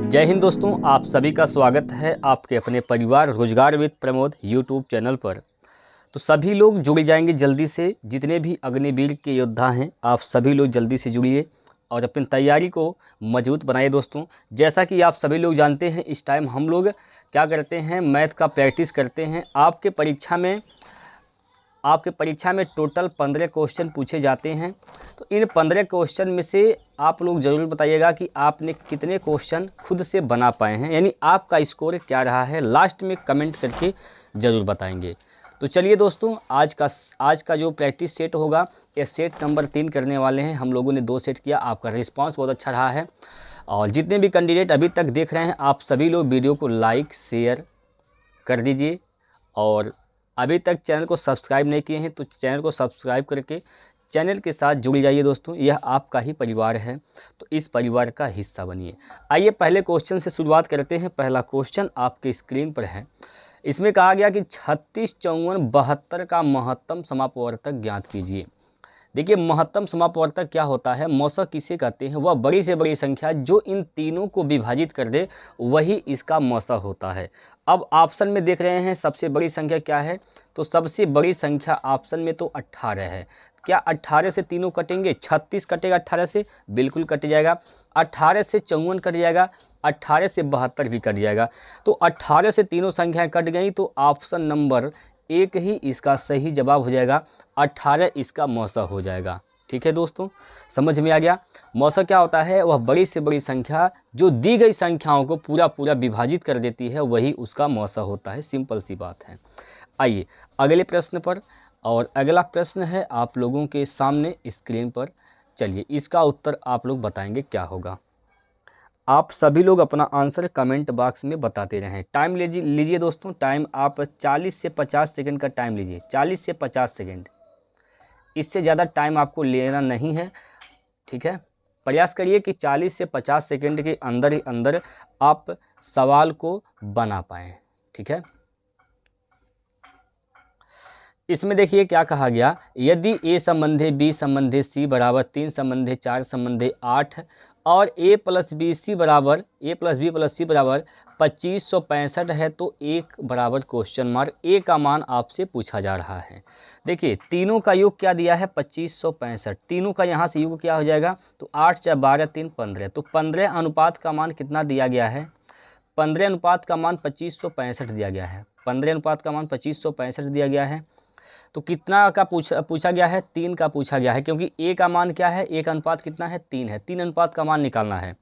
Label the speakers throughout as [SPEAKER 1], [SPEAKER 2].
[SPEAKER 1] जय हिंद दोस्तों, आप सभी का स्वागत है आपके अपने परिवार रोजगार विद प्रमोद यूट्यूब चैनल पर। तो सभी लोग जुड़ जाएंगे जल्दी से, जितने भी अग्निवीर के योद्धा हैं आप सभी लोग जल्दी से जुड़िए और अपनी तैयारी को मजबूत बनाइए। दोस्तों, जैसा कि आप सभी लोग जानते हैं, इस टाइम हम लोग क्या करते हैं, मैथ का प्रैक्टिस करते हैं। आपके परीक्षा में टोटल 15 क्वेश्चन पूछे जाते हैं। तो इन 15 क्वेश्चन में से आप लोग ज़रूर बताइएगा कि आपने कितने क्वेश्चन खुद से बना पाए हैं, यानी आपका स्कोर क्या रहा है। लास्ट में कमेंट करके ज़रूर बताएंगे। तो चलिए दोस्तों, आज का जो प्रैक्टिस सेट होगा, ये सेट नंबर 3 करने वाले हैं। हम लोगों ने 2 सेट किया, आपका रिस्पांस बहुत अच्छा रहा है। और जितने भी कैंडिडेट अभी तक देख रहे हैं, आप सभी लोग वीडियो को लाइक शेयर कर दीजिए और अभी तक चैनल को सब्सक्राइब नहीं किए हैं तो चैनल को सब्सक्राइब करके चैनल के साथ जुड़ जाइए। दोस्तों, यह आपका ही परिवार है, तो इस परिवार का हिस्सा बनिए। आइए पहले क्वेश्चन से शुरुआत करते हैं। पहला क्वेश्चन आपके स्क्रीन पर है। इसमें कहा गया कि 36, 54, 72 का महत्तम समापवर्तक ज्ञात कीजिए। देखिए, महत्तम समापवर्तक क्या होता है, मौसक किसे कहते हैं, वह बड़ी से बड़ी संख्या जो इन तीनों को विभाजित कर दे वही इसका मौसक होता है। अब ऑप्शन में देख रहे हैं सबसे बड़ी संख्या क्या है, तो सबसे बड़ी संख्या ऑप्शन में तो 18 है। क्या 18 से तीनों कटेंगे? 36 कटेगा 18 से, बिल्कुल कट जाएगा। 18 से 54 कट जाएगा, 18 से 72 भी कट जाएगा। तो 18 से तीनों संख्याएं कट गई, तो ऑप्शन नंबर 1 ही इसका सही जवाब हो जाएगा। 18 इसका मौसक हो जाएगा। ठीक है दोस्तों, समझ में आ गया। मौसक क्या होता है, वह बड़ी से बड़ी संख्या जो दी गई संख्याओं को पूरा विभाजित कर देती है, वही उसका मौसक होता है। सिंपल सी बात है। आइए अगले प्रश्न पर, और अगला प्रश्न है आप लोगों के सामने स्क्रीन पर। चलिए, इसका उत्तर आप लोग बताएंगे क्या होगा। आप सभी लोग अपना आंसर कमेंट बॉक्स में बताते रहें। टाइम लीजिए दोस्तों, टाइम आप 40 से 50 सेकंड का टाइम लीजिए। 40 से 50 सेकंड, इससे ज़्यादा टाइम आपको लेना नहीं है। ठीक है, प्रयास करिए कि 40 से 50 सेकंड के अंदर ही अंदर आप सवाल को बना पाएँ। ठीक है, इसमें देखिए क्या कहा गया, यदि a संबंधी b संबंधी c बराबर 3 संबंधी 4 संबंधी 8 और a प्लस बी प्लस सी बराबर 2565 है, तो एक बराबर क्वेश्चन मार्क a का मान आपसे पूछा जा रहा है। देखिए, तीनों का योग क्या दिया है, 2565। तीनों का यहाँ से योग क्या हो जाएगा, तो 8 × 12 3 15। तो 15 अनुपात का मान कितना दिया गया है, 15 अनुपात का मान 2565 दिया गया है। 15 अनुपात का मान 2565 दिया गया है। तो कितना का पूछा गया है, 3 का पूछा गया है, क्योंकि a का मान क्या है, एक अनुपात कितना है, 3 है। 3 अनुपात का मान निकालना है।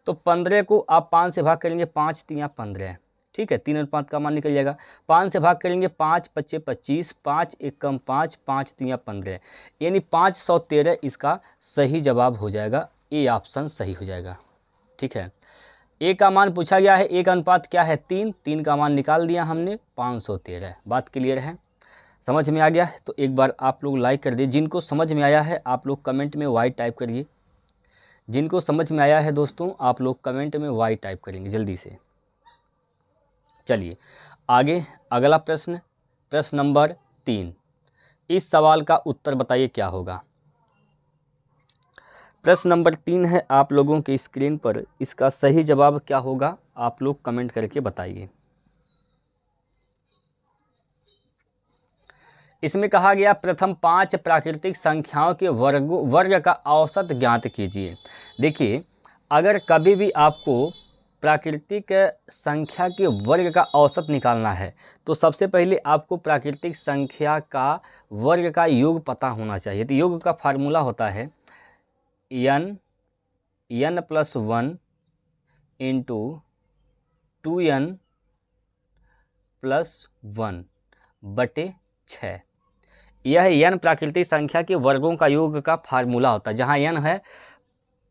[SPEAKER 1] तो 15 को आप 5 से भाग करेंगे, 5 × 3 = 15। ठीक है, 3 अनुपात का मान निकल जाएगा। 5 से भाग करेंगे, 5 × 5 = 25, 5 × 1 = 5, 5 × 3 = 15, यानी 513 इसका सही जवाब हो जाएगा। ए ऑप्शन सही हो जाएगा। ठीक है, ए का मान पूछा गया है, एक अनुपात क्या है, 3, 3 का मान निकाल दिया हमने, 513। बात क्लियर है, समझ में आ गया है? तो एक बार आप लोग लाइक कर दिए। जिनको समझ में आया है आप लोग कमेंट में वाई टाइप करिए। जिनको समझ में आया है दोस्तों, आप लोग कमेंट में वाई टाइप करेंगे जल्दी से। चलिए आगे, अगला प्रश्न, प्रश्न नंबर 3। इस सवाल का उत्तर बताइए क्या होगा। प्रश्न नंबर 3 है आप लोगों की स्क्रीन पर। इसका सही जवाब क्या होगा, आप लोग कमेंट करके बताइए। इसमें कहा गया, प्रथम 5 प्राकृतिक संख्याओं के वर्ग का औसत ज्ञात कीजिए। देखिए, अगर कभी भी आपको प्राकृतिक संख्या के वर्ग का औसत निकालना है, तो सबसे पहले आपको प्राकृतिक संख्या का वर्ग का योग पता होना चाहिए। तो योग का फार्मूला होता है n + 1 × 2n + 1 / 6। यह n प्राकृतिक संख्या के वर्गों का योग का फार्मूला होता है, जहाँ n है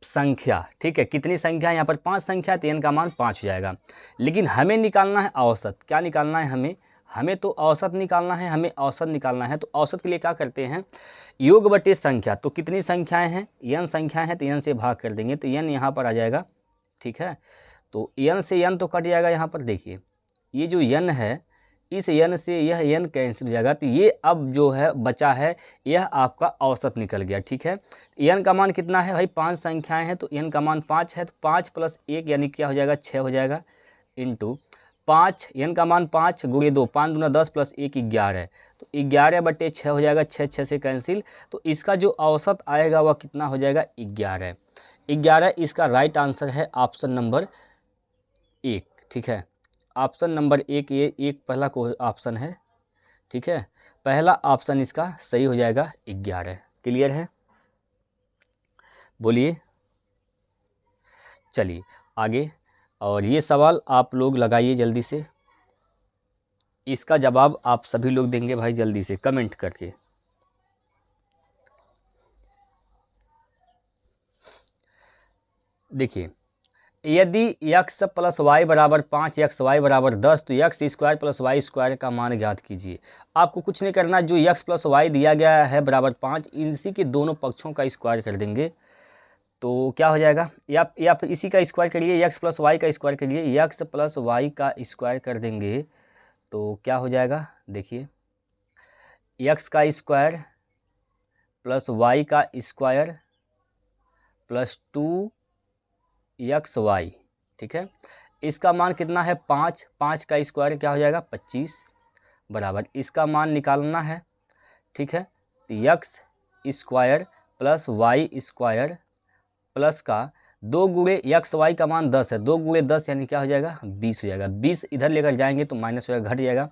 [SPEAKER 1] संख्या। ठीक है, कितनी संख्या, यहाँ पर 5 संख्या, तो n का मान 5 हो जाएगा। लेकिन हमें निकालना है औसत। क्या निकालना है हमें तो औसत निकालना है। हमें औसत निकालना है, तो औसत के लिए क्या करते हैं, योग बटे संख्या। तो कितनी संख्याएं हैं, n संख्याएं हैं, तो n से भाग कर देंगे, तो n यहाँ पर आ जाएगा। ठीक है, तो n से n तो कट जाएगा। यहाँ पर देखिए, ये जो n है, इस n से यह n कैंसिल हो जाएगा, तो ये अब जो है बचा है यह आपका औसत निकल गया। ठीक है, n का मान कितना है भाई, 5 संख्याएं हैं तो n का मान 5 है, तो 5 + 1 यानी क्या हो जाएगा, 6 हो जाएगा, इंटू 5, n का मान 5 गुणे 2, 5 दूना 10 + 1 11, तो 11/6 हो जाएगा, 6 6 से कैंसिल, तो इसका जो औसत आएगा वह कितना हो जाएगा, 11। 11 इसका राइट आंसर है ऑप्शन नंबर 1। ठीक है, ऑप्शन नंबर 1 ये एक पहला को ऑप्शन है। ठीक है, पहला ऑप्शन इसका सही हो जाएगा 11। क्लियर है, बोलिए, चलिए आगे। और ये सवाल आप लोग लगाइए जल्दी से, इसका जवाब आप सभी लोग देंगे भाई जल्दी से कमेंट करके। देखिए, यदि x + y = 5, x y = 10, तो x² + y² का मान ज्ञात कीजिए। आपको कुछ नहीं करना, जो x + y दिया गया है बराबर 5, इसी के दोनों पक्षों का स्क्वायर कर देंगे, तो क्या हो जाएगा, या फिर इसी का स्क्वायर करिए, x + y का स्क्वायर करिए, x + y का स्क्वायर कर देंगे तो क्या हो जाएगा, देखिए x का स्क्वायर + y का स्क्वायर + 2xy। ठीक है, इसका मान कितना है, 5, 5 का स्क्वायर क्या हो जाएगा, 25, बराबर इसका मान निकालना है। ठीक है, तो x² + y² प्लस का 2 गुणे xy का मान 10 है, 2 गुणे 10 यानी क्या हो जाएगा, 20 हो जाएगा, 20 इधर लेकर जाएंगे तो माइनस हो जाएगा, घट जाएगा,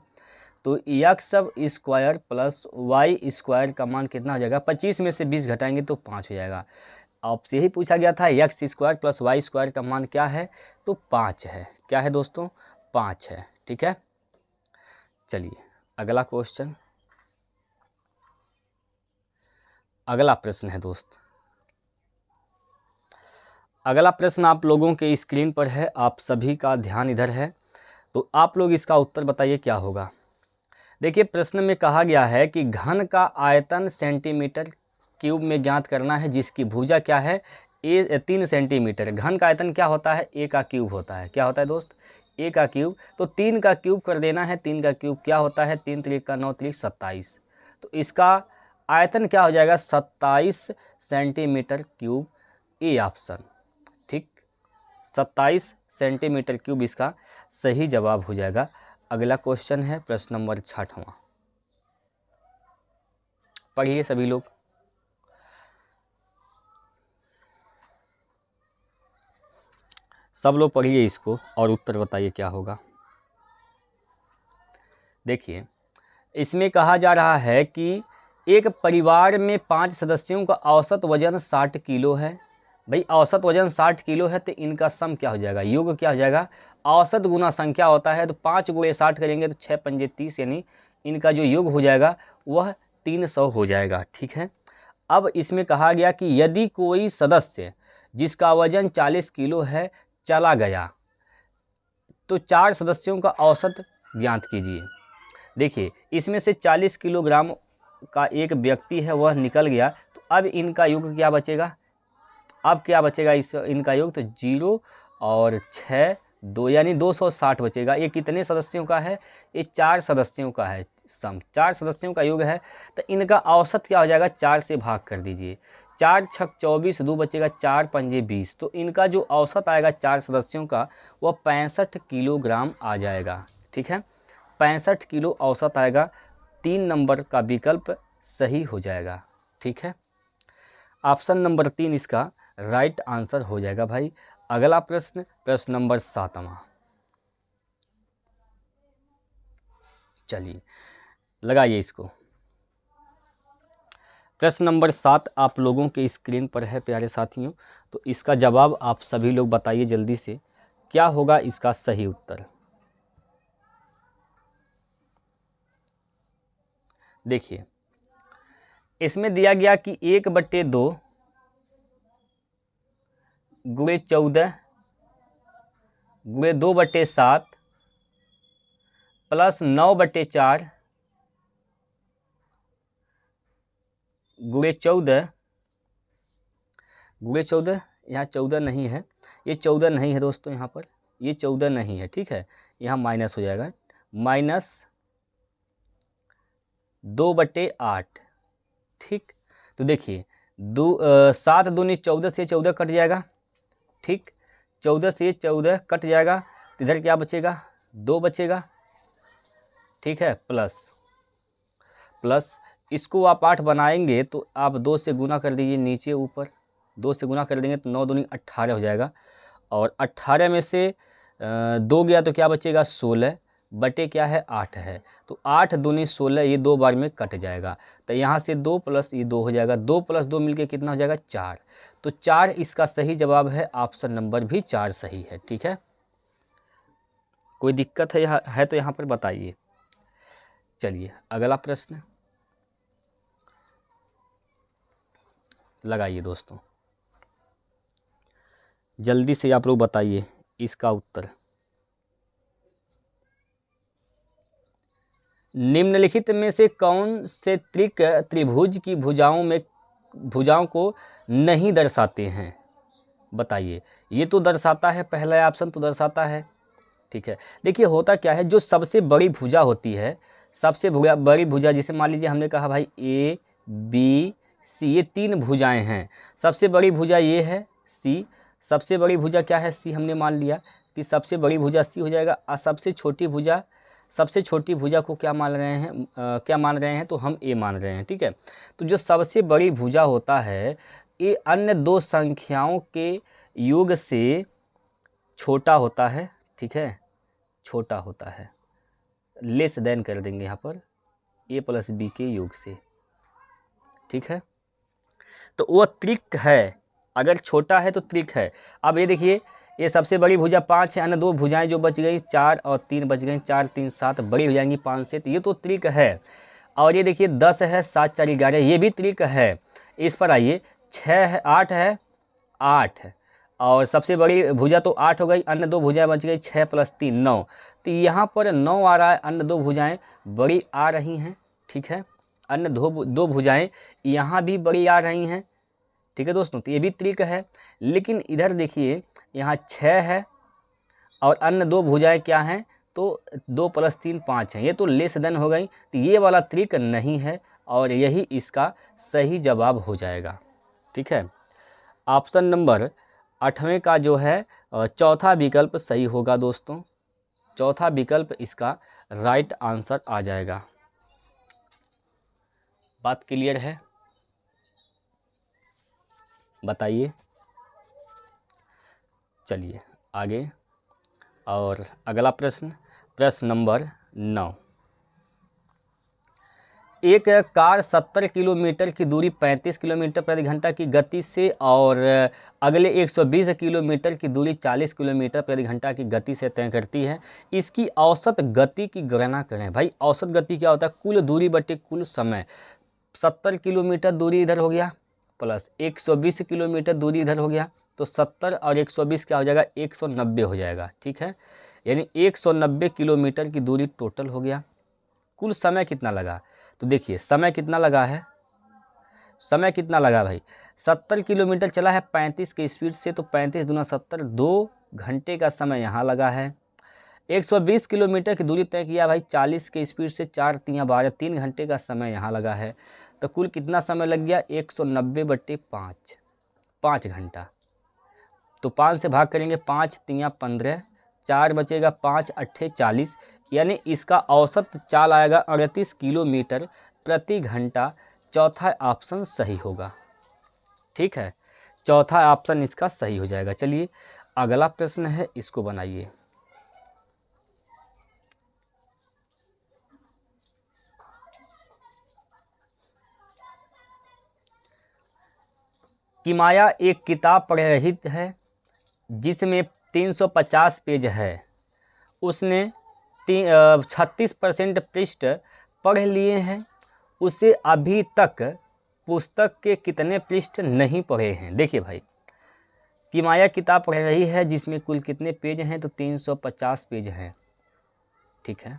[SPEAKER 1] तो x² + y² का मान कितना हो जाएगा, 25 में से 20 घटाएंगे तो 5 हो जाएगा। आपसे यही पूछा गया था x² + y² का मान क्या है, तो 5 है। क्या है दोस्तों, 5 है। ठीक है, चलिए अगला क्वेश्चन, अगला प्रश्न है दोस्त, अगला प्रश्न आप लोगों के स्क्रीन पर है, आप सभी का ध्यान इधर है, तो आप लोग इसका उत्तर बताइए क्या होगा। देखिए, प्रश्न में कहा गया है कि घन का आयतन सेंटीमीटर³ में ज्ञात करना है, जिसकी भुजा क्या है, 3 सेंटीमीटर। घन का आयतन क्या होता है, a का क्यूब होता है। क्या होता है दोस्त, a का क्यूब, तो 3 का क्यूब कर देना है। 3 का क्यूब क्या होता है, 3 3 का 9 3 27, तो इसका आयतन क्या हो जाएगा, 27 सेंटीमीटर³, ए ऑप्शन। ठीक, 27 सेंटीमीटर³ इसका सही जवाब हो जाएगा। अगला क्वेश्चन है प्रश्न नंबर 6वां, पढ़िए सभी लोग। सब लोग पढ़िए इसको और उत्तर बताइए क्या होगा। देखिए, इसमें कहा जा रहा है कि एक परिवार में 5 सदस्यों का औसत वजन 60 किलो है। भाई औसत वजन 60 किलो है, तो इनका सम क्या हो जाएगा, योग क्या हो जाएगा, औसत गुना संख्या होता है, तो 5 × 60 करेंगे तो 6 × 5 = 30, यानी इनका जो योग हो जाएगा वह 300 हो जाएगा। ठीक है, अब इसमें कहा गया कि यदि कोई सदस्य जिसका वजन 40 किलो है चला गया, तो 4 सदस्यों का औसत ज्ञात कीजिए। देखिए, इसमें से 40 किलोग्राम का एक व्यक्ति है वह निकल गया, तो अब इनका योग क्या बचेगा, अब क्या बचेगा इनका योग, तो 0 और 6 2 यानी 260 बचेगा। ये कितने सदस्यों का है, ये 4 सदस्यों का है, सम 4 सदस्यों का योग है, तो इनका औसत क्या हो जाएगा, 4 से भाग कर दीजिए, 4 × 6 = 24, 2 बचेगा, 4 × 5 = 20, तो इनका जो औसत आएगा 4 सदस्यों का वह 65 किलोग्राम आ जाएगा। ठीक है, 65 किलो औसत आएगा, 3 नंबर का विकल्प सही हो जाएगा। ठीक है, ऑप्शन नंबर 3 इसका राइट आंसर हो जाएगा भाई। अगला प्रश्न, प्रश्न नंबर 7वां, चलिए लगाइए इसको। प्रश्न नंबर 7 आप लोगों के स्क्रीन पर है प्यारे साथियों, तो इसका जवाब आप सभी लोग बताइए जल्दी से, क्या होगा इसका सही उत्तर। देखिए, इसमें दिया गया कि 1/2 × 14 × 2/7 प्लस 9/4 × 14 यहाँ 14 नहीं है, ये 14 नहीं है दोस्तों, यहाँ पर ये 14 नहीं है। ठीक है, यहाँ माइनस हो जाएगा, 2/8। ठीक, तो देखिए 7 दूनी 14 से 14 कट जाएगा। ठीक, 14 से 14 कट जाएगा तो इधर क्या बचेगा, 2 बचेगा। ठीक है, प्लस इसको आप 8 बनाएंगे तो आप 2 से गुना कर दीजिए, नीचे ऊपर 2 से गुना कर देंगे तो 9 दूनी 18 हो जाएगा। और 18 में से 2 गया तो क्या बचेगा, 16 बटे क्या है, 8 है। तो 8 दूनी 16, ये 2 बार में कट जाएगा। तो यहाँ से 2 प्लस ये 2 हो जाएगा, 2 प्लस 2 मिलके कितना हो जाएगा, 4। तो 4 इसका सही जवाब है, ऑप्शन नंबर भी 4 सही है। ठीक है, कोई दिक्कत है तो यहाँ पर बताइए। चलिए अगला प्रश्न लगाइए दोस्तों, जल्दी से आप लोग बताइए इसका उत्तर। निम्नलिखित में से कौन से त्रिभुज की भुजाओं को नहीं दर्शाते हैं, बताइए। ये तो दर्शाता है, पहला ऑप्शन तो दर्शाता है। ठीक है, देखिए होता क्या है, जो सबसे बड़ी भुजा होती है, सबसे बड़ी भुजा, जिसे मान लीजिए हमने कहा भाई ए बी सी, ये 3 भुजाएं हैं। सबसे बड़ी भुजा ये है सी, सबसे बड़ी भुजा क्या है, सी हमने मान लिया कि सबसे बड़ी भुजा सी हो जाएगा। और सबसे छोटी भुजा को क्या मान रहे हैं, तो हम ए मान रहे हैं। ठीक है, तो जो सबसे बड़ी भुजा होता है, ये अन्य 2 संख्याओं के योग से छोटा होता है। ठीक है, छोटा होता है, लेस देन कर देंगे यहाँ पर, ए प्लस बी के योग से। ठीक है, तो वो त्रिक है, अगर छोटा है तो त्रिक है। अब ये देखिए, ये सबसे बड़ी भुजा 5 है, अन्य 2 भुजाएं जो बच गई 4 और 3 बच गई, 4 3 7 बड़ी हो जाएंगी 5 से, तो ये तो त्रिक है। और ये देखिए 10 है, 7 4 11, ये भी त्रिक है। इस पर आइए, 6 है, 8 है, 8 है, और सबसे बड़ी भुजा तो 8 हो गई, अन्य 2 भुजाएं बच गई 6 प्लस 3 9, तो यहाँ पर 9 आ रहा है, अन्य 2 भुजाएं बड़ी आ रही हैं। ठीक है, अन्य 2 भुजाएं यहाँ भी बड़ी आ रही हैं। ठीक है दोस्तों, तो ये भी त्रिक है। लेकिन इधर देखिए, यहाँ 6 है और अन्य 2 भुजाएं क्या हैं, तो 2 प्लस 3 5 हैं, ये तो लेस देन हो गई, तो ये वाला त्रिक नहीं है और यही इसका सही जवाब हो जाएगा। ठीक है, ऑप्शन नंबर 8वें का जो है चौथा विकल्प सही होगा दोस्तों, चौथा विकल्प इसका राइट आंसर आ जाएगा। बात क्लियर है, बताइए। चलिए आगे, और अगला प्रश्न नंबर 9। एक कार 70 किलोमीटर की दूरी 35 किलोमीटर प्रति घंटा की गति से और अगले 120 किलोमीटर की दूरी 40 किलोमीटर प्रति घंटा की गति से तय करती है। इसकी औसत गति की गणना करें। भाई औसत गति क्या होता है, कुल दूरी बटे कुल समय। 70 किलोमीटर दूरी इधर हो गया, प्लस 120 किलोमीटर दूरी इधर हो गया, तो 70 और 120 क्या हो जाएगा, 190 हो जाएगा। ठीक है, यानी 190 किलोमीटर की दूरी टोटल हो गया। कुल समय कितना लगा, तो देखिए समय कितना लगा है, समय कितना लगा भाई, 70 किलोमीटर चला है 35 के स्पीड से, तो 35 दूना 70, 2 घंटे का समय यहाँ लगा है। 120 किलोमीटर की दूरी तय किया भाई 40 के स्पीड से, 4 तियाँ 12, 3 घंटे का समय यहाँ लगा है। तो कुल कितना समय लग गया, 190 बटे 5, 5 घंटा। तो 5 से भाग करेंगे, 5 तियाँ 15, 4 बचेगा, 5 अट्ठे 40, यानी इसका औसत चाल आएगा 38 किलोमीटर प्रति घंटा। चौथा ऑप्शन सही होगा। ठीक है, चौथा ऑप्शन इसका सही हो जाएगा। चलिए अगला प्रश्न है, इसको बनाइए। किमाया एक किताब पढ़ रही है जिसमें 350 पेज है। उसने 36% पृष्ठ पढ़ लिए हैं। उसे अभी तक पुस्तक के कितने पृष्ठ नहीं पढ़े हैं। देखिए भाई, किमाया किताब पढ़ रही है जिसमें कुल कितने पेज हैं, तो 350 पेज हैं। ठीक है,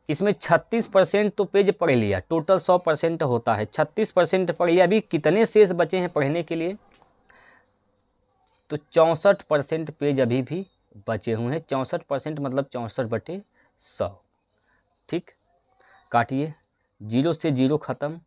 [SPEAKER 1] इसमें 36% तो पेज पढ़ लिया, टोटल 100% होता है, 36% पढ़ लिया, अभी कितने शेष बचे हैं पढ़ने के लिए, तो 64% पेज अभी भी बचे हुए हैं। 64% मतलब 64 बटे 100। ठीक, काटिए, 0 से 0 ख़त्म,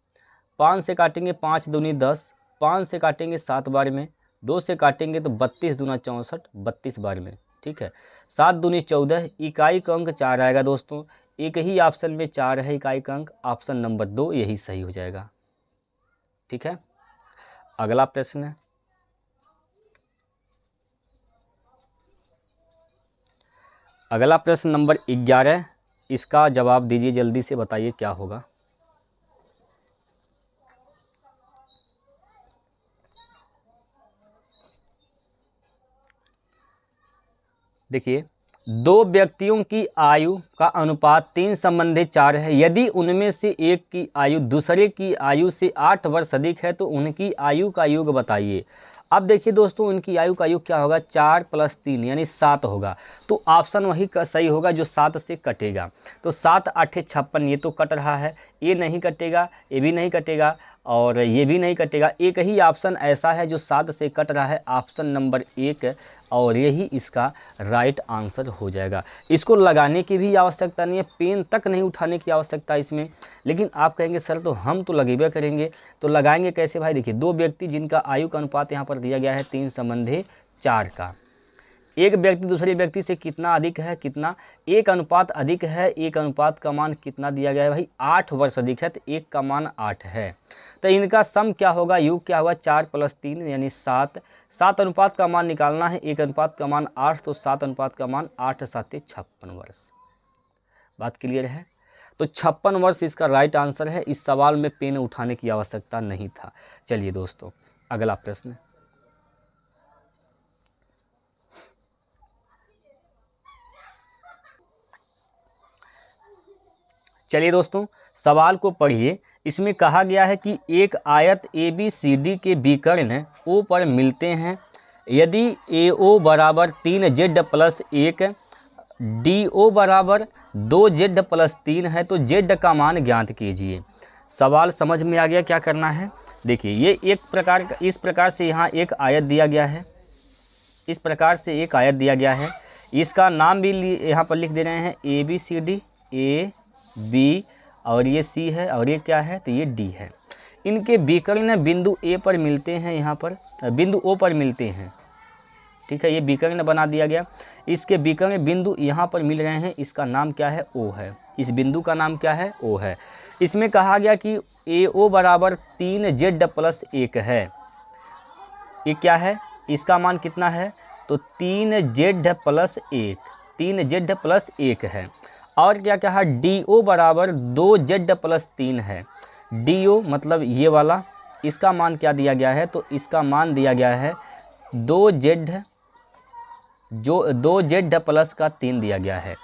[SPEAKER 1] 5 से काटेंगे 5 दूनी 10, 5 से काटेंगे 7 बार में, 2 से काटेंगे तो 32 दूना 64, 32 बार में, ठीक है। 7 दूनी 14, इकाई का अंक 4 आएगा दोस्तों। एक ही ऑप्शन में 4 है इकाई का अंक, ऑप्शन नंबर 2 यही सही हो जाएगा, ठीक है। अगला प्रश्न है, अगला प्रश्न नंबर 11, इसका जवाब दीजिए, जल्दी से बताइए क्या होगा। देखिए, दो व्यक्तियों की आयु का अनुपात 3:4 है। यदि उनमें से एक की आयु दूसरे की आयु से 8 वर्ष अधिक है तो उनकी आयु का योग बताइए। अब देखिए दोस्तों, उनकी आयु का योग क्या होगा, 4 + 3 यानी 7 होगा। तो ऑप्शन वही का सही होगा जो 7 से कटेगा। तो 7 8 56, ये तो कट रहा है, ये नहीं कटेगा, ये भी नहीं कटेगा और ये भी नहीं कटेगा। एक ही ऑप्शन ऐसा है जो 7 से कट रहा है, ऑप्शन नंबर 1, और यही इसका राइट आंसर हो जाएगा। इसको लगाने की भी आवश्यकता नहीं है, पेन तक नहीं उठाने की आवश्यकता इसमें। लेकिन आप कहेंगे सर तो हम तो लगेबे करेंगे, तो लगाएंगे कैसे भाई। देखिए, दो व्यक्ति जिनका आयु का अनुपात यहाँ पर दिया गया है 3:4 का, एक व्यक्ति दूसरे व्यक्ति से कितना अधिक है, कितना, एक अनुपात अधिक है, एक अनुपात का मान कितना दिया गया है भाई, 8 वर्ष अधिक है, तो एक का मान 8 है। तो इनका सम क्या होगा, योग क्या होगा, 4 + 3 यानी 7। 7 अनुपात का मान निकालना है, एक अनुपात का मान 8, तो 7 अनुपात का मान 8 × 7 = 56 वर्ष। बात क्लियर है। तो 56 वर्ष इसका राइट आंसर है। इस सवाल में पेन उठाने की आवश्यकता नहीं था। चलिए दोस्तों, अगला प्रश्न, चलिए दोस्तों सवाल को पढ़िए। इसमें कहा गया है कि एक आयत ABCD के विकर्ण O पर मिलते हैं। यदि AO बराबर 3Z + 1, DO बराबर 2Z + 3 है तो Z का मान ज्ञात कीजिए। सवाल समझ में आ गया, क्या करना है। देखिए, ये एक प्रकार का, इस प्रकार से यहाँ एक आयत दिया गया है, इस प्रकार से एक आयत दिया गया है। इसका नाम भी यहाँ पर लिख दे रहे हैं, ABCD, A B और ये C है और ये क्या है, तो ये D है। इनके विकर्ण बिंदु A पर मिलते हैं, यहाँ पर बिंदु O पर मिलते हैं, ठीक है। ये विकर्ण बना दिया गया, इसके विकर्ण बिंदु यहाँ पर मिल रहे हैं, इसका नाम क्या है, O है। इस बिंदु का नाम क्या है, O है। इसमें कहा गया कि AO बराबर 3Z + 1 है। ये क्या है, इसका मान कितना है, तो 3Z + 1, 3Z + 1 है। और क्या कहा, DO बराबर 2Z + 3 है। DO मतलब ये वाला, इसका मान क्या दिया गया है, तो इसका मान दिया गया है 2Z, जो 2Z + 3 दिया गया है।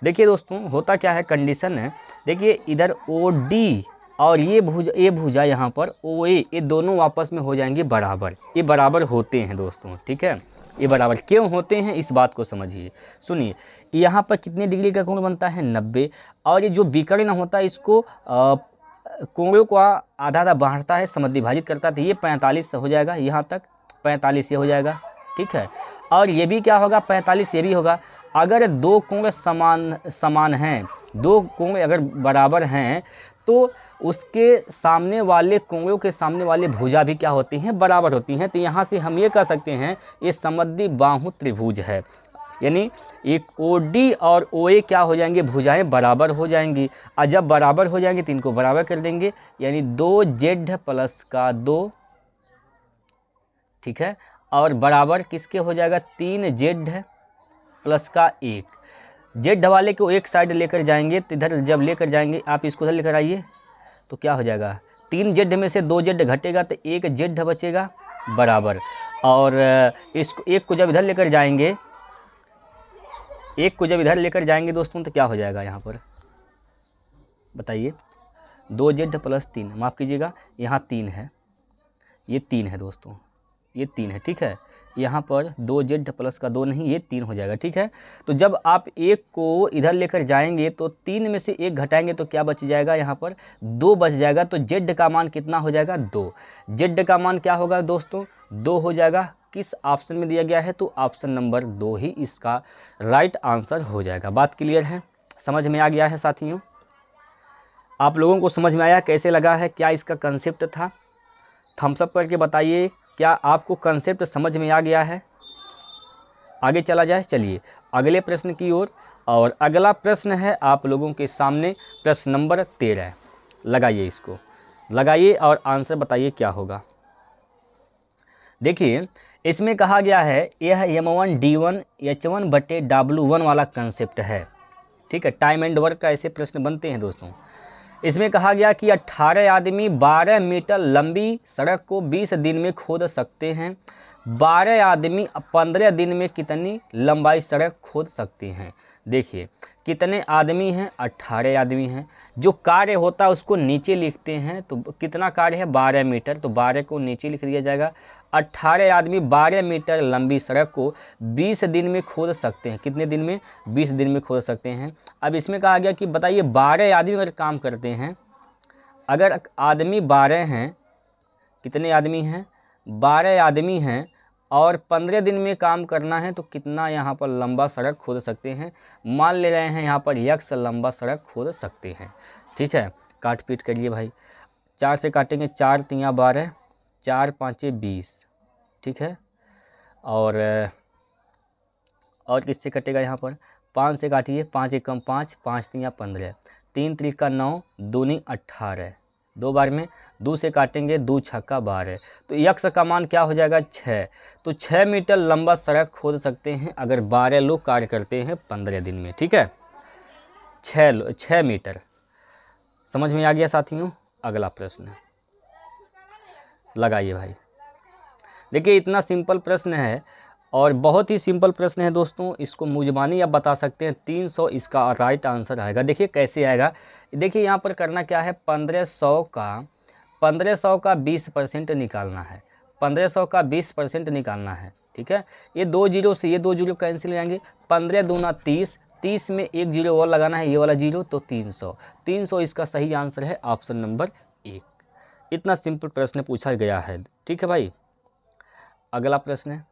[SPEAKER 1] देखिए दोस्तों, होता क्या है, कंडीशन है। देखिए, इधर OD और ये भुजा यहाँ पर OA, ये दोनों आपस में हो जाएंगे बराबर। ये बराबर होते हैं दोस्तों, ठीक है। ये बराबर क्यों होते हैं, इस बात को समझिए। सुनिए, यहाँ पर कितने डिग्री का कोण बनता है, 90। और ये जो विकर्ण होता है इसको कोणों को आधा आधा बांटता है, समद्विभाजित करता है। तो ये 45 हो जाएगा, यहाँ तक 45 ये हो जाएगा, ठीक है। और ये भी क्या होगा, 45 ये भी होगा। अगर दो कोण समान हैं, दो कोण अगर बराबर हैं, तो उसके सामने वाले कोणों के सामने वाले भुजा भी क्या होती हैं, बराबर होती हैं। तो यहाँ से हम ये कह सकते हैं ये समद्विबाहु त्रिभुज है। यानी एक OD और OA क्या हो जाएंगे, भुजाएं बराबर हो जाएंगी। और जब बराबर हो जाएंगे तो इनको बराबर कर देंगे, यानी 2Z + 2, ठीक है। और बराबर किसके हो जाएगा, 3Z + 1। Z वाले को एक साइड लेकर जाएंगे, तो इधर जब लेकर जाएंगे, आप इसको इधर लेकर आइए, तो क्या हो जाएगा, 3Z में से 2Z घटेगा तो 1Z बचेगा बराबर। और इसको एक को जब इधर लेकर जाएंगे, एक को जब इधर लेकर जाएंगे दोस्तों, तो क्या हो जाएगा, यहाँ पर बताइए, 2Z + 3, माफ़ कीजिएगा, यहाँ 3 है, ये 3 है दोस्तों, ये 3 है, ठीक है। यहाँ पर 2Z + 2 नहीं, ये 3 हो जाएगा, ठीक है। तो जब आप एक को इधर लेकर जाएंगे तो 3 में से 1 घटाएंगे तो क्या बच जाएगा, यहाँ पर 2 बच जाएगा। तो Z का मान कितना हो जाएगा, 2। Z का मान क्या होगा दोस्तों, 2 हो जाएगा। किस ऑप्शन में दिया गया है, तो ऑप्शन नंबर 2 ही इसका राइट आंसर हो जाएगा। बात क्लियर है, समझ में आ गया है साथियों। आप लोगों को समझ में आया, कैसे लगा है, क्या इसका कंसेप्ट था? थम्स अप करके बताइए, क्या आपको कंसेप्ट समझ में आ गया है? आगे चला जाए, चलिए अगले प्रश्न की ओर। और अगला प्रश्न है आप लोगों के सामने प्रश्न नंबर 13। लगाइए, इसको लगाइए और आंसर बताइए क्या होगा। देखिए, इसमें कहा गया है यह M1 D1 H1 बटे W1 वाला कंसेप्ट है। ठीक है, टाइम एंड वर्क का ऐसे प्रश्न बनते हैं दोस्तों। इसमें कहा गया कि 18 आदमी 12 मीटर लंबी सड़क को 20 दिन में खोद सकते हैं। 12 आदमी 15 दिन में कितनी लंबाई सड़क खोद सकते हैं? देखिए, कितने आदमी हैं? 18 आदमी हैं। जो कार्य होता है उसको नीचे लिखते हैं, तो कितना कार्य है? 12 मीटर, तो 12 को नीचे लिख दिया जाएगा। 18 आदमी 12 मीटर लंबी सड़क को 20 दिन में खोद सकते हैं। कितने दिन में? 20 दिन में खोद सकते हैं। अब इसमें कहा गया कि बताइए 12 आदमी अगर काम करते हैं, अगर आदमी 12 हैं, कितने आदमी हैं? 12 आदमी हैं और 15 दिन में काम करना है, तो कितना यहाँ पर लंबा सड़क खोद सकते हैं? मान ले रहे हैं यहाँ पर x लंबा सड़क खोद सकते हैं। ठीक है, काट पीट करिए भाई। 4 से काटेंगे, 4 तियाँ 12, 4 पाँचे 20। ठीक है, और किससे कटेगा यहाँ पर? 5 से काटिए, 5 एकम 5, 5 तियाँ 15, 3 त्रिका 9, दूनी 18, 2 बार में 2 से काटेंगे, 2 छक्का 12, तो x का मान क्या हो जाएगा? 6। तो 6 मीटर लंबा सड़क खोद सकते हैं अगर 12 लोग कार्य करते हैं 15 दिन में। ठीक है, 6 मीटर। समझ में आ गया साथियों? अगला प्रश्न लगाइए भाई। देखिए, इतना सिंपल प्रश्न है और बहुत ही सिंपल प्रश्न है दोस्तों। इसको मुजबानी आप बता सकते हैं। 300 इसका राइट आंसर आएगा। देखिए कैसे आएगा। देखिए यहाँ पर करना क्या है, 1500 का 20% निकालना है। 1500 का 20% निकालना है। ठीक है, ये 2 जीरो से ये 2 जीरो कैंसिल हो जाएंगे। 15 दूना 30, 30 में 1 जीरो और लगाना है, ये वाला जीरो, तो 300 इसका सही आंसर है, ऑप्शन नंबर 1। इतना सिंपल प्रश्न पूछा गया है। ठीक है भाई, अगला प्रश्न है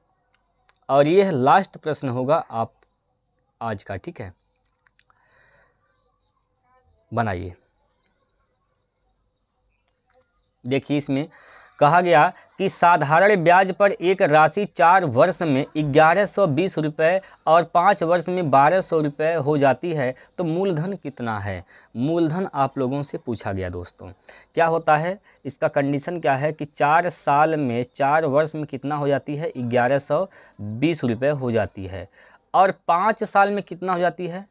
[SPEAKER 1] और ये लास्ट प्रश्न होगा आप आज का। ठीक है, बनाइए। देखिए, इसमें कहा गया कि साधारण ब्याज पर एक राशि 4 वर्ष में 1120 रुपये और 5 वर्ष में 1200 रुपये हो जाती है, तो मूलधन कितना है? मूलधन आप लोगों से पूछा गया दोस्तों। क्या होता है, इसका कंडीशन क्या है कि 4 साल में 4 वर्ष में कितना हो जाती है? 1120 रुपये हो जाती है। और 5 साल में कितना हो जाती है?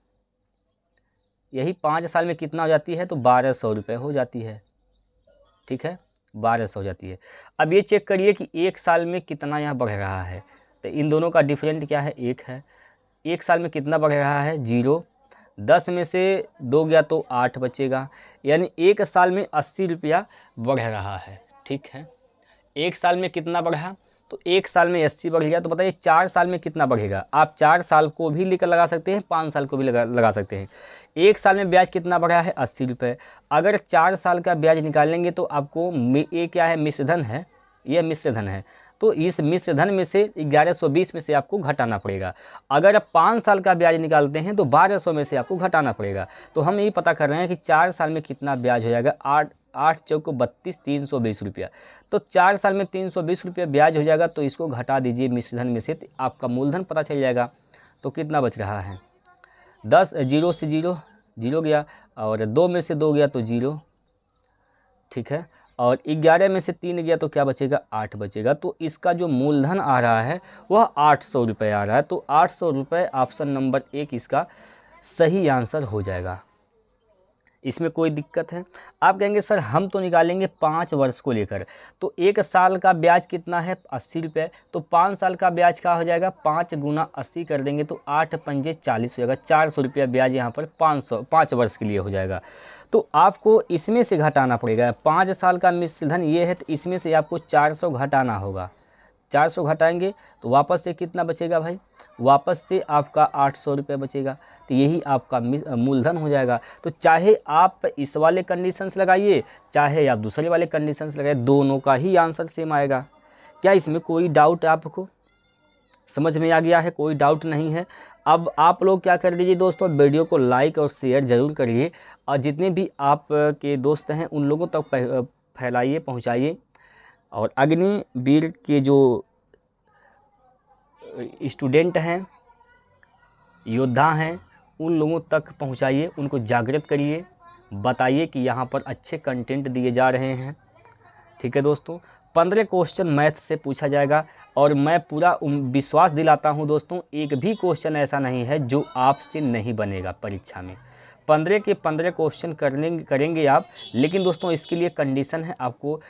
[SPEAKER 1] यही 5 साल में कितना हो जाती है? तो 1200 रुपये हो जाती है। ठीक है, 1200 हो जाती है। अब ये चेक करिए कि 1 साल में कितना यहाँ बढ़ रहा है। तो इन दोनों का डिफरेंट क्या है? 1 है। 1 साल में कितना बढ़ रहा है? 0। 10 में से 2 गया तो 8 बचेगा, यानी 1 साल में 80 रुपया बढ़ रहा है। ठीक है, 1 साल में कितना बढ़ा? तो 1 साल में 80 बढ़ गया। तो बताइए 4 साल में कितना बढ़ेगा? आप 4 साल को भी लेकर लगा सकते हैं, 5 साल को भी लगा सकते हैं। 1 साल में ब्याज कितना बढ़ा है? 80 रुपये। अगर 4 साल का ब्याज निकालेंगे तो आपको ये क्या है? मिश्रधन है, ये मिश्रधन है। तो इस मिश्रधन में से 1120 में से आपको घटाना पड़ेगा। अगर आप 5 साल का ब्याज निकालते हैं तो 1200 में से आपको घटाना पड़ेगा। तो हम यही पता कर रहे हैं कि 4 साल में कितना ब्याज हो जाएगा। 8 चौको 32, 320 रुपया। तो 4 साल में 320 रुपया ब्याज हो जाएगा। तो इसको घटा दीजिए मिश्रधन में से, तो आपका मूलधन पता चल जाएगा। तो कितना बच रहा है? 10, 0 से 0 0 गया, और 2 में से 2 गया तो 0। ठीक है, और 11 में से 3 गया तो क्या बचेगा? 8 बचेगा। तो इसका जो मूलधन आ रहा है वह 800 रुपये आ रहा है। तो 800 रुपये ऑप्शन नंबर 1 इसका सही आंसर हो जाएगा। इसमें कोई दिक्कत है? आप कहेंगे सर हम तो निकालेंगे 5 वर्ष को लेकर, तो 1 साल का ब्याज कितना है? 80 रुपये। तो 5 साल का ब्याज क्या हो जाएगा? 5 गुना 80 कर देंगे तो 8 पंजे 40 हो जाएगा। 400 रुपया ब्याज यहाँ पर 5 वर्ष के लिए हो जाएगा। तो आपको इसमें से घटाना पड़ेगा। 5 साल का मिश्रधन ये है, तो इसमें से आपको 400 घटाना होगा। 400 घटाएंगे तो वापस से कितना बचेगा भाई? वापस से आपका 800 रुपये बचेगा। तो यही आपका मूलधन हो जाएगा। तो चाहे आप इस वाले कंडीशंस लगाइए, चाहे आप दूसरे वाले कंडीशंस लगाइए, दोनों का ही आंसर सेम आएगा। क्या इसमें कोई डाउट है आपको? समझ में आ गया है, कोई डाउट नहीं है। अब आप लोग क्या कर लीजिए दोस्तों, वीडियो को लाइक और शेयर ज़रूर करिए और जितने भी आप के दोस्त हैं उन लोगों तक फैलाइए, पहुंचाइए। और अग्निवीर के जो स्टूडेंट हैं, योद्धा हैं, उन लोगों तक पहुंचाइए, उनको जागृत करिए, बताइए कि यहाँ पर अच्छे कंटेंट दिए जा रहे हैं। ठीक है दोस्तों, 15 क्वेश्चन मैथ से पूछा जाएगा और मैं पूरा विश्वास दिलाता हूँ दोस्तों, एक भी क्वेश्चन ऐसा नहीं है जो आपसे नहीं बनेगा परीक्षा में। 15 के 15 क्वेश्चन करेंगे आप, लेकिन दोस्तों इसके लिए कंडीशन है, आपको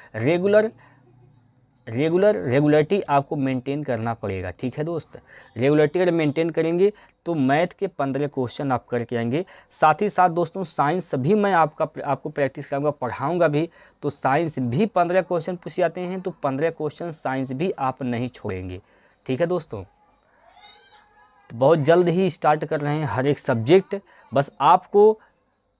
[SPEAKER 1] रेगुलरिटी आपको मेंटेन करना पड़ेगा। ठीक है दोस्त, रेगुलरिटी अगर मेंटेन करेंगे तो मैथ के 15 क्वेश्चन आप करके आएंगे। साथ ही साथ दोस्तों साइंस भी मैं आपको प्रैक्टिस कराऊंगा, पढ़ाऊंगा भी, तो साइंस भी 15 क्वेश्चन पूछ जाते हैं, तो 15 क्वेश्चन साइंस भी आप नहीं छोड़ेंगे। ठीक है दोस्तों, तो बहुत जल्द ही स्टार्ट कर रहे हैं हर एक सब्जेक्ट, बस आपको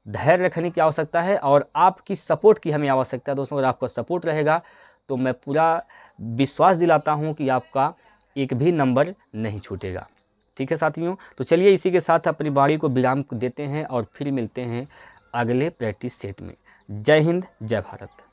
[SPEAKER 1] धैर्य रखने की आवश्यकता है और आपकी सपोर्ट की हमें आवश्यकता है दोस्तों। अगर आपका सपोर्ट रहेगा तो मैं पूरा विश्वास दिलाता हूं कि आपका एक भी नंबर नहीं छूटेगा। ठीक है साथियों, तो चलिए इसी के साथ अपनी बारी को विराम देते हैं और फिर मिलते हैं अगले प्रैक्टिस सेट में। जय हिंद, जय भारत।